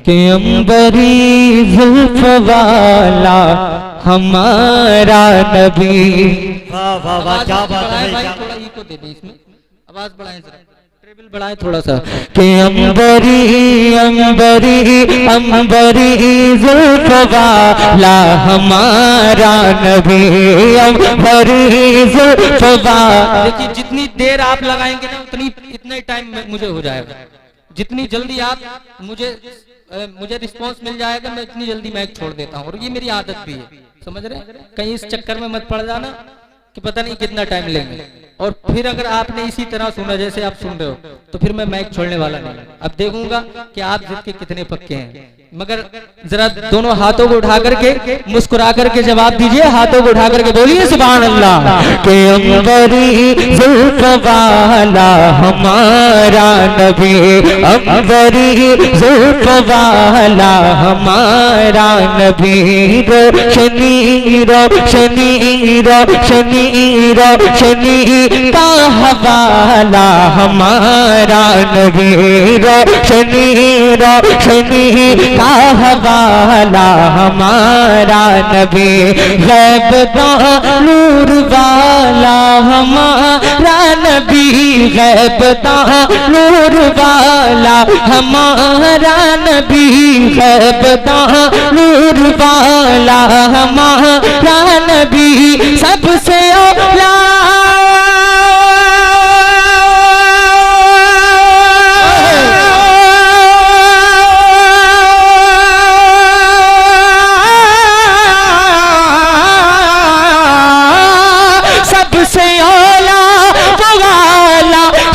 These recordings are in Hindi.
कि अंबरी जुल्फ वाला हमारा नबी। वाह वाह वाह, क्या बात है भाई, थोड़ा इको दे दे इसमें, आवाज बढ़ाएं जरा, ट्रेबल बढ़ाएं थोड़ा सा। कि अंबरी अंबरी अंबरी जुल्फ वाला हमारा नबी, अंबरी जुल्फ वाला। देखिए जितनी देर आप लगाएंगे ना इतना ही टाइम मुझे हो जाएगा। जितनी जल्दी आप मुझे रिस्पांस मिल जाएगा, मैं इतनी जल्दी माइक छोड़ देता हूँ। और ये मेरी आदत भी है, समझ रहे हैं? कहीं इस चक्कर में मत पड़ जाना कि पता नहीं कितना टाइम लेंगे। और फिर अगर आपने इसी तरह सुना जैसे आप सुन रहे हो तो फिर मैं माइक छोड़ने वाला नहीं। अब देखूंगा कि आप जिद के कितने पक्के हैं। मगर जरा दोनों हाथों को उठा करके मुस्कुरा करके जवाब दीजिए। हाथों को उठा करके बोलिए सुभान अल्लाह। के अंबरी जुल्फ वाला हमारा नबी, अंबरी जुल्फ वाला हमारा नबी। रोशनी रोशनी रोशनी रोशनी का हवाला हमारा नबी, रोशनी रोशनी का हवाला हमारा नबी। गैब का नूर वाला हमारा नबी, गैब का नूर वाला हमारा नबी, गैब का नूर वाला हमारा नबी। सबसे औला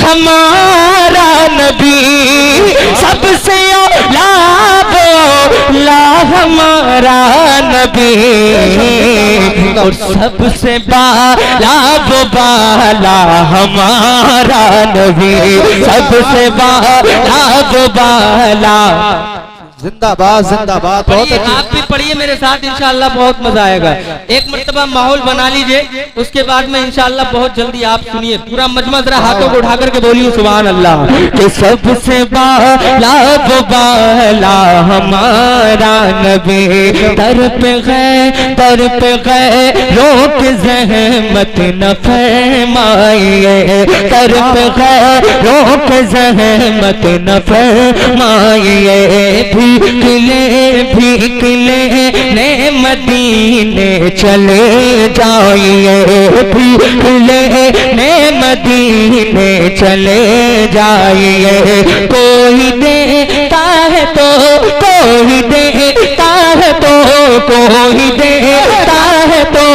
हमारा नबी, सबसे औला हमारा नबी। और सबसे बाला हमारा नबी, सबसे बाला। जिंदाबाद जिंदाबाद, बहुत अच्छी। आप भी पढ़िए मेरे साथ, इंशाअल्लाह बहुत मजा आएगा। एक मर्तबा माहौल बना लीजिए, उसके बाद में इंशाअल्लाह बहुत जल्दी आप सुनिए। पूरा मजमा जरा हाथों को उठा करके बोलिए सुभान अल्लाह। कि सबसे बाला हमारा नबी, दर पे गए रोक जहमत न फरमाइए, दर पे गए रोक जहमत न फरमाइए। भीख ले ने मदीने चले जाइए, भीख ले ने मदीने चले जाइए। कोई देता है तो कोई देता है तो कोई देता है तो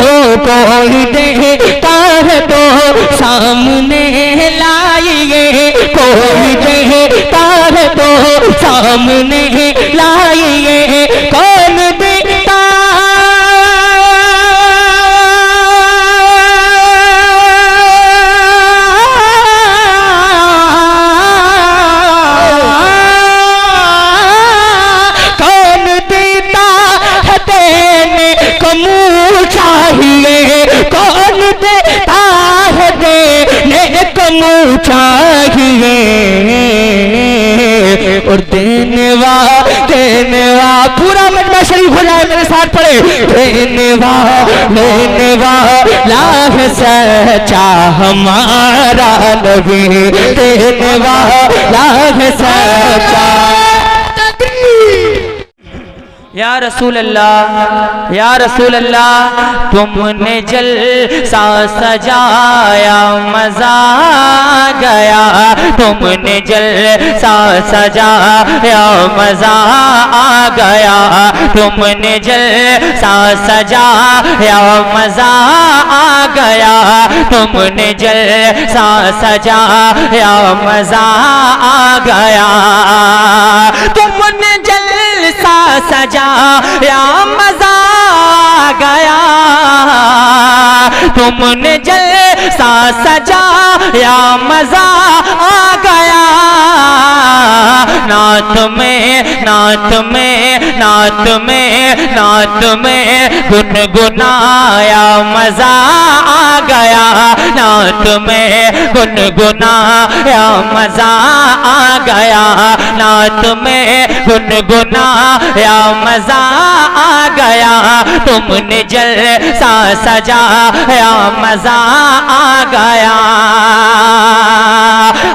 कोई देता है तो सामने लाइए, कोई देता है तो सामने लाइए। कौन देता कौन देता है देने को मुँह चाहिए, कौन देता है देने को मुँह चाहिए। और देने पूरा मजमा शरीफ हो जाए मेरे साथ पढ़े। देने वाला है सच्चा हमारा नबी, देने वाला है सच्चा। या रसूल अल्लाह, या रसूल अल्लाह, तुमने जलसा सजाया मजा गया, तुमने जलसा सजाया मजा आ गया, तुमने जलसा सजाया मजा आ गया, तुमने जलसा सजाया मजा आ गया, तुमने जलसा सजाया मजा आ गया, तुमने जलसा सजाया मजा आ गया। नात में नात में नात में नात में गुनगुनाया मजा आ गया, नात में गुनगुनाया मजा आ गया, नात में गुनगुनाया मजा आ गया, तुमने जलसा सजाया मजा आ गया।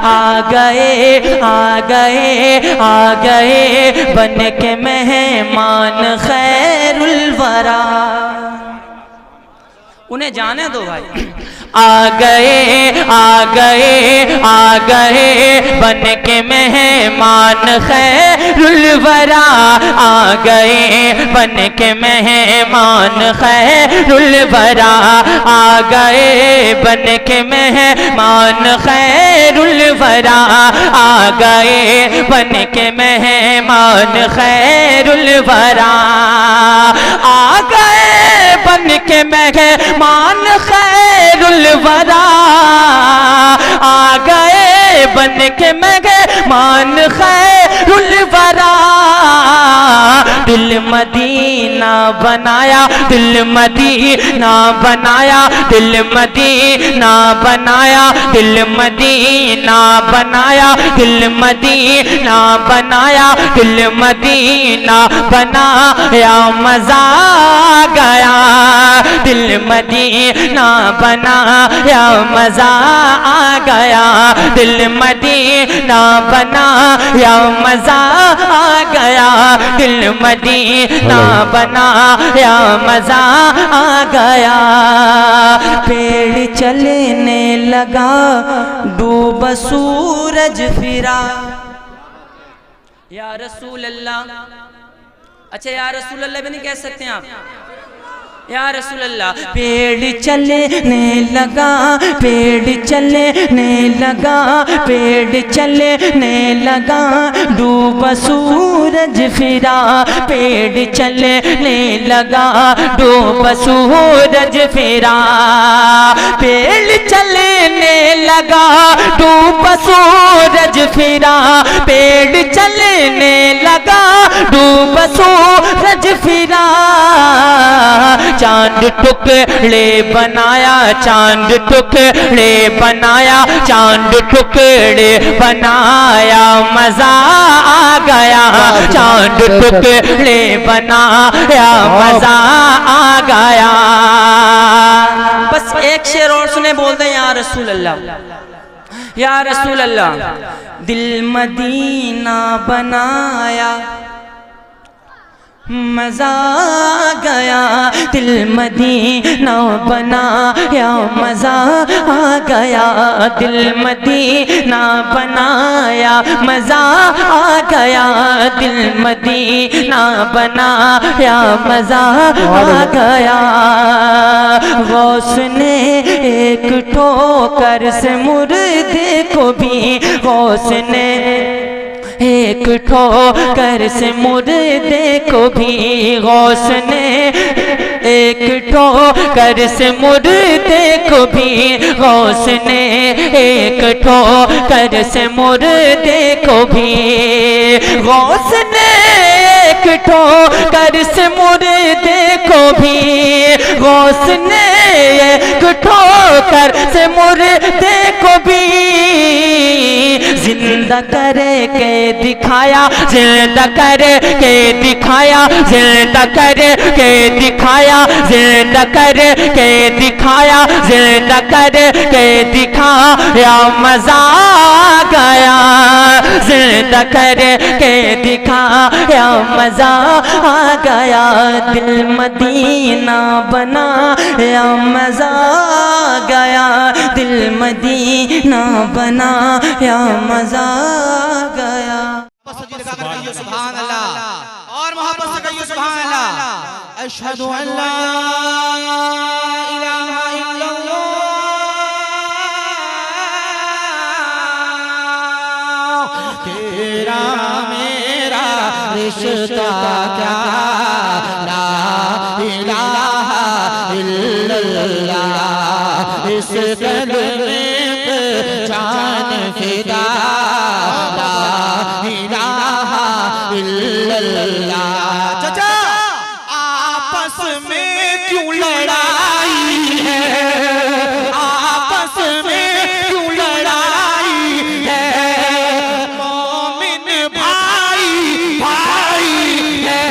आ गए आ गए आ गए बन के मेहमान खैरुल वरा। उन्हें जाने दो भाई। आ गए आ गए आ गए बन के मेहमान खैरुल वरा, आ गए बन के मेहमान खैरुल वरा, आ गए बन के मेहमान खैरुल वरा, आ गए बन के मेहमान खैरुल वरा, आ गए बन के मेहमान खैरुल वरा, आ गए बन के मेहमान खैरुल वरा। दिल मदीना बनाया, दिल मदीना बनाया, दिल मदीना बनाया, दिल मदीना बनाया, दिल मदीना बनाया, दिल मदीना बनाया मजा आ गया, दिल मदीना बनाया मजा आ गया, दिल मदीना बनाया मजा आ गया, दिल मदीना बनाया मजा आ गया। पेड़ चलने लगा डूबा सूरज फिरा। या रसूल अल्लाह, अच्छा या रसूल अल्लाह भी नहीं कह सकते आप, या रसूल अल्लाह। पेड़ चलने लगा, पेड़ चलने लगा, पेड़ चलने लगा डूबा सूरज फिरा, पेड़ चलने लगा डूबा सूरज फिरा, पेड़ चलने लगा डूबा सूरज फिरा, पेड़ चलने लगा डूबा सूरज फिरा। चांद टुकड़े बनाया, चांद टुकड़े बनाया, चांद टुकड़े बनाया मजा आ गया, चांद टुकड़े बनाया मजा आ गया। बस एक शेर और सुने, बोल दें या रसूल अल्लाह, या रसूल अल्लाह। दिल मदीना बनाया मजा आ गया, दिल मदीना बनाया मजा आ गया, दिल मदीना बनाया मजा आ गया, दिल मदीना बनाया मजा आ गया। गौस ने एक ठोकर से मुर्दे को भी, गौस ने एक ठोकर से मुर्दे को भी, गौस ने एक ठोकर से मुर्दे को भी, गौस ने एक ठोकर से मुर्दे को भी, गौस ने एक ठोकर से मुर्दे को भी, गौस ने एक ठोकर से मुर्दे को भी जिंदा करके दिखाया, जिंदा करके दिखाया, जिंदा करके दिखाया, जिंदा करके दिखाया, जिंदा करके दिखाया मजा आ गया, जिंदा करके दिखाया मजा आ गया, दिल मदीना बनाया मजा आ गया, दिल मदीना बनाया मजा आ गया। सुभान अल्लाह और मोहब्बत से कहिए सुभान अल्लाह। अशहदु अल्ला इलाहा इल्लल्लाह, तेरा मेरा रिश्ता क्या, ला इलाहा इल्लल्लाह, इस कदर में जान फिदा, ला इल्लल्लाह। चाचा आपस में क्यों लड़ाई है, आपस में क्यों लड़ाई है, मोमिन भाई भाई है,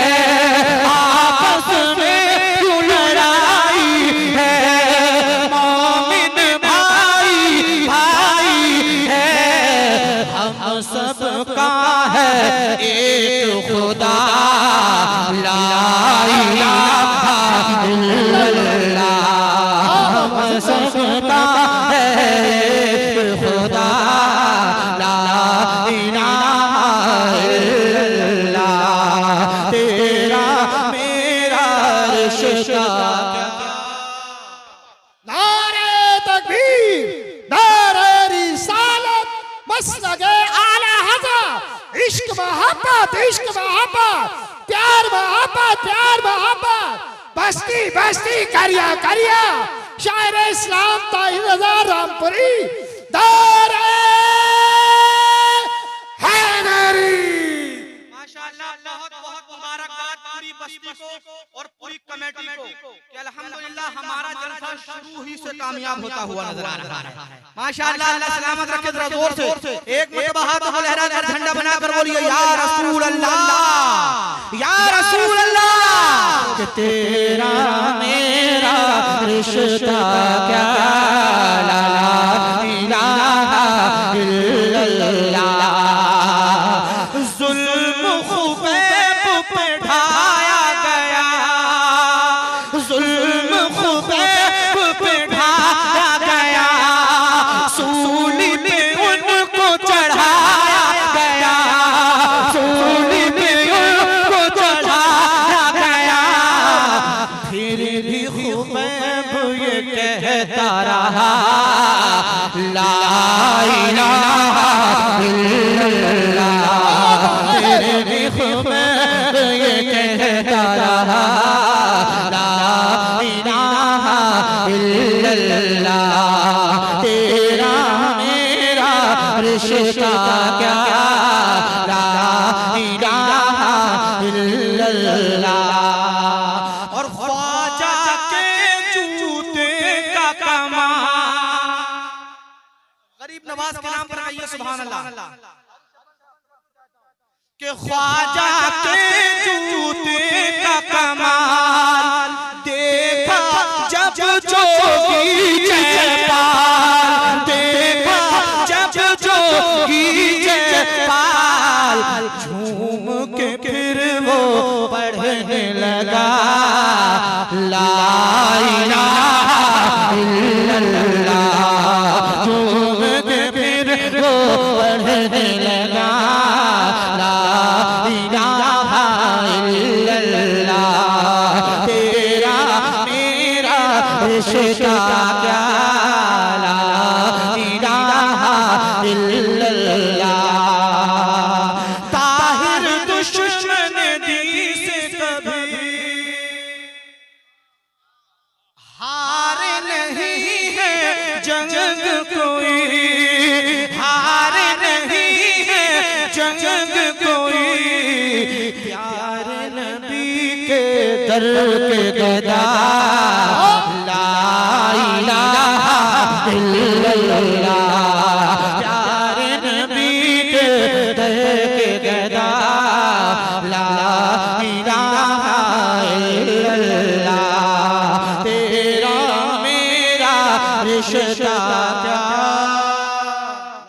आपस में क्यों लड़ाई है, मोमिन भाई भाई है, हम सबका है एक खुदा, ला इलाहा इल्लल्लाह, हम सबका है एक खुदा, ला इलाहा इल्लल्लाह, तेरा मेरा रिश्ता। नारे तकबीर, नारे रिसालत, मसलके आला हज़रत, इश्क मोहब्बत, प्यार मोहब्बत, प्यार मोहब्बत, बस्ती बस्ती करिया करिया, शायर इस्लाम ताहिर रज़ा रामपुरी, दारे हैदरी। माशाअल्लाह, बहुत बहुत मुबारकबाद पूरी बस्ती को और पूरी कमेटी को कि अल्हम्दुलिल्लाह हमारा जलसा शुरू ही से कामयाब होता हुआ नजर आ रहा है। माशाअल्लाह, अल्लाह सलामत रखे। जरा जोर से एक मरतबा हाथ को लहरा कर झंडा बनाकर बोलिए या रसूल अल्लाह, या रसूल अल्लाह। कि तेरा मेरा रिश्ता क्या, ला इलाहा इल्लल्लाह। जुल्म खुबैब पे ढाया गया, जुल्म खुबैब पे ढाया गया, सूली पे उनको चढ़ाया गया, सूली पे उनको चढ़ाया गया, फिर भी खुबैब ये कहता रहा, ला इलाहा इल्लल्लाह। फिर भी खुबैब ये कहता रहा, ला इलाहा इल्लल्लाह। तेरा मेरा रिश्ता क्या, ला इलाहा इल्लल्लाह। और ख्वाजा के जूते का कमाल, गरीब नवाज के नाम पर कहिए सुभान अल्लाह। के ख्वाजा के जूते का कमाल देखा जब जोगी जयपाल, देखा जब जोगी जयपाल, झूम के फिर वो पढ़ने लगा, ला इलाहा इल्लल्लाह। झूम के फिर वो पढ़ने लगा, ला इलाहा इल्लल्लाह। तेरा मेरा रिश्ता क्या, ला इलाहा इल्लल्लाह। ताहिर दुश्मन दी से कभी हार नहीं है जंग कोई, हार नहीं है जंग कोई, प्यार नबी के दर के गदा, ला इलाहा इल्लल्लाह।